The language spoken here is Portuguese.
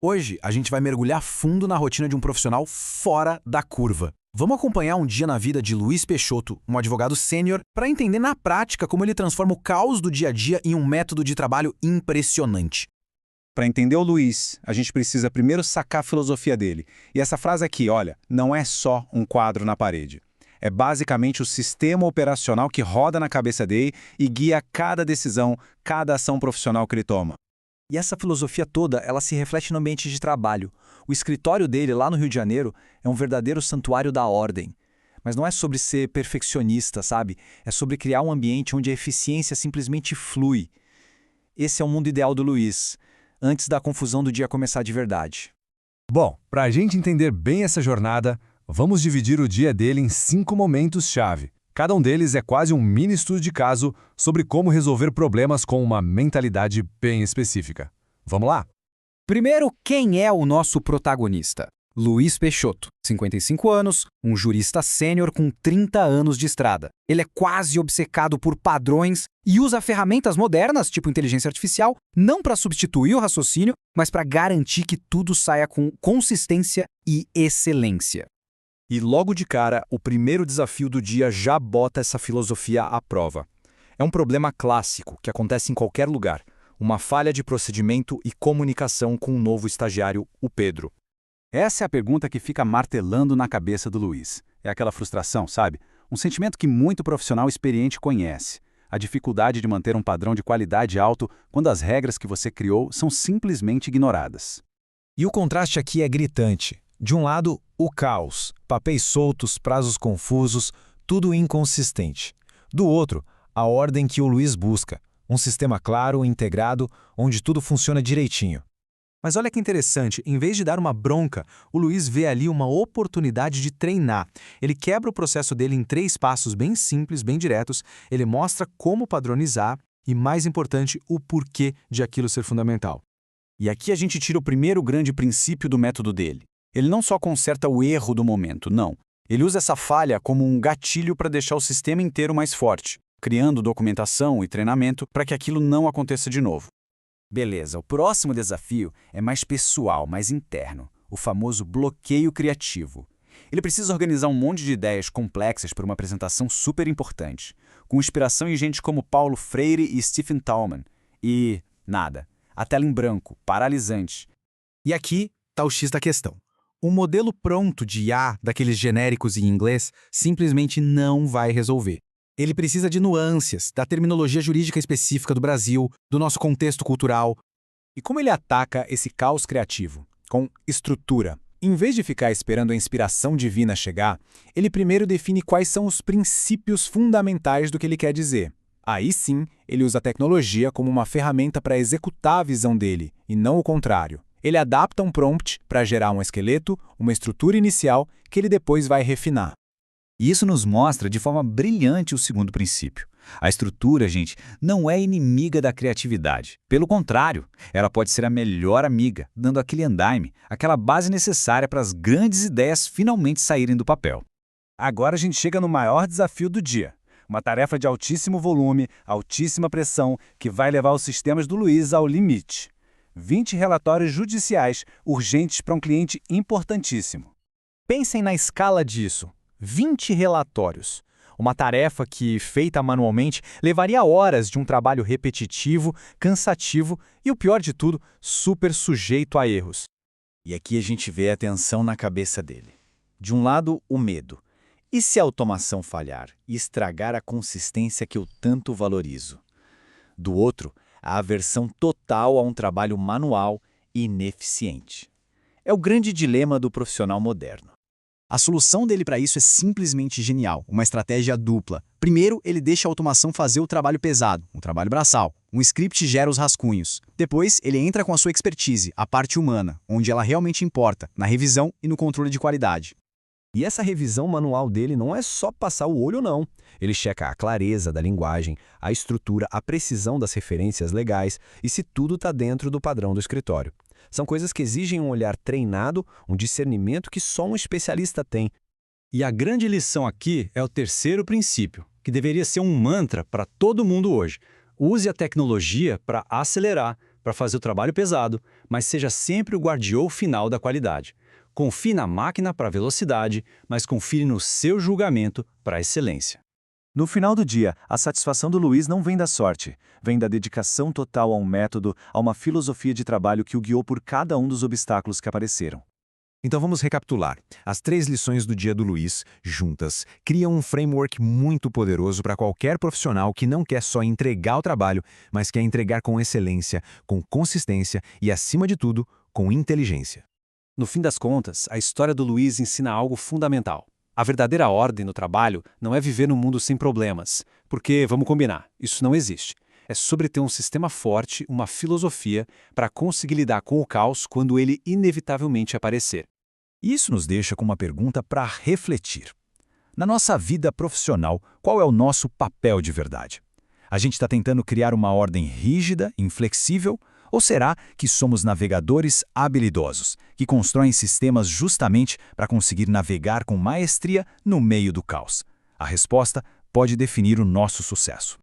Hoje, a gente vai mergulhar fundo na rotina de um profissional fora da curva. Vamos acompanhar um dia na vida de Luiz Peixoto, um advogado sênior, para entender na prática como ele transforma o caos do dia a dia em um método de trabalho impressionante. Para entender o Luiz, a gente precisa primeiro sacar a filosofia dele. E essa frase aqui, olha, não é só um quadro na parede. É basicamente o sistema operacional que roda na cabeça dele e guia cada decisão, cada ação profissional que ele toma. E essa filosofia toda, ela se reflete no ambiente de trabalho. O escritório dele, lá no Rio de Janeiro, é um verdadeiro santuário da ordem. Mas não é sobre ser perfeccionista, sabe? É sobre criar um ambiente onde a eficiência simplesmente flui. Esse é o mundo ideal do Luiz, antes da confusão do dia começar de verdade. Bom, para a gente entender bem essa jornada, vamos dividir o dia dele em 5 momentos-chave. Cada um deles é quase um mini estudo de caso sobre como resolver problemas com uma mentalidade bem específica. Vamos lá? Primeiro, quem é o nosso protagonista? Luiz Peixoto, 55 anos, um jurista sênior com 30 anos de estrada. Ele é quase obcecado por padrões e usa ferramentas modernas, tipo inteligência artificial, não para substituir o raciocínio, mas para garantir que tudo saia com consistência e excelência. E logo de cara, o primeiro desafio do dia já bota essa filosofia à prova. É um problema clássico que acontece em qualquer lugar. Uma falha de procedimento e comunicação com um novo estagiário, o Pedro. Essa é a pergunta que fica martelando na cabeça do Luiz. É aquela frustração, sabe? Um sentimento que muito profissional experiente conhece. A dificuldade de manter um padrão de qualidade alto quando as regras que você criou são simplesmente ignoradas. E o contraste aqui é gritante. De um lado, o caos, papéis soltos, prazos confusos, tudo inconsistente. Do outro, a ordem que o Luiz busca, um sistema claro, integrado, onde tudo funciona direitinho. Mas olha que interessante, em vez de dar uma bronca, o Luiz vê ali uma oportunidade de treinar. Ele quebra o processo dele em 3 passos bem simples, bem diretos, ele mostra como padronizar e, mais importante, o porquê de aquilo ser fundamental. E aqui a gente tira o primeiro grande princípio do método dele. Ele não só conserta o erro do momento, não. Ele usa essa falha como um gatilho para deixar o sistema inteiro mais forte, criando documentação e treinamento para que aquilo não aconteça de novo. Beleza, o próximo desafio é mais pessoal, mais interno, o famoso bloqueio criativo. Ele precisa organizar um monte de ideias complexas para uma apresentação super importante, com inspiração em gente como Paulo Freire e Stephen Tallman. E nada, a tela em branco, paralisante. E aqui está o X da questão. Um modelo pronto de IA, daqueles genéricos em inglês, simplesmente não vai resolver. Ele precisa de nuances, da terminologia jurídica específica do Brasil, do nosso contexto cultural. E como ele ataca esse caos criativo? Com estrutura. Em vez de ficar esperando a inspiração divina chegar, ele primeiro define quais são os princípios fundamentais do que ele quer dizer. Aí sim, ele usa a tecnologia como uma ferramenta para executar a visão dele, e não o contrário. Ele adapta um prompt para gerar um esqueleto, uma estrutura inicial, que ele depois vai refinar. E isso nos mostra de forma brilhante o segundo princípio. A estrutura, gente, não é inimiga da criatividade. Pelo contrário, ela pode ser a melhor amiga, dando aquele andaime, aquela base necessária para as grandes ideias finalmente saírem do papel. Agora a gente chega no maior desafio do dia. Uma tarefa de altíssimo volume, altíssima pressão, que vai levar os sistemas do Luiz ao limite. 20 relatórios judiciais urgentes para um cliente importantíssimo. Pensem na escala disso. 20 relatórios. Uma tarefa que, feita manualmente, levaria horas de um trabalho repetitivo, cansativo e, o pior de tudo, super sujeito a erros. E aqui a gente vê a tensão na cabeça dele. De um lado, o medo. E se a automação falhar e estragar a consistência que eu tanto valorizo? Do outro, a aversão total a um trabalho manual e ineficiente. É o grande dilema do profissional moderno. A solução dele para isso é simplesmente genial, uma estratégia dupla. Primeiro, ele deixa a automação fazer o trabalho pesado, um trabalho braçal. Um script gera os rascunhos. Depois, ele entra com a sua expertise, a parte humana, onde ela realmente importa, na revisão e no controle de qualidade. E essa revisão manual dele não é só passar o olho, não. Ele checa a clareza da linguagem, a estrutura, a precisão das referências legais e se tudo está dentro do padrão do escritório. São coisas que exigem um olhar treinado, um discernimento que só um especialista tem. E a grande lição aqui é o terceiro princípio, que deveria ser um mantra para todo mundo hoje. Use a tecnologia para acelerar, para fazer o trabalho pesado, mas seja sempre o guardião final da qualidade. Confie na máquina para a velocidade, mas confie no seu julgamento para a excelência. No final do dia, a satisfação do Luiz não vem da sorte, vem da dedicação total a um método, a uma filosofia de trabalho que o guiou por cada um dos obstáculos que apareceram. Então vamos recapitular. As 3 lições do dia do Luiz, juntas, criam um framework muito poderoso para qualquer profissional que não quer só entregar o trabalho, mas quer entregar com excelência, com consistência e, acima de tudo, com inteligência. No fim das contas, a história do Luiz ensina algo fundamental. A verdadeira ordem no trabalho não é viver num mundo sem problemas, porque, vamos combinar, isso não existe. É sobre ter um sistema forte, uma filosofia, para conseguir lidar com o caos quando ele inevitavelmente aparecer. Isso nos deixa com uma pergunta para refletir. Na nossa vida profissional, qual é o nosso papel de verdade? A gente está tentando criar uma ordem rígida, inflexível, ou será que somos navegadores habilidosos, que constroem sistemas justamente para conseguir navegar com maestria no meio do caos? A resposta pode definir o nosso sucesso.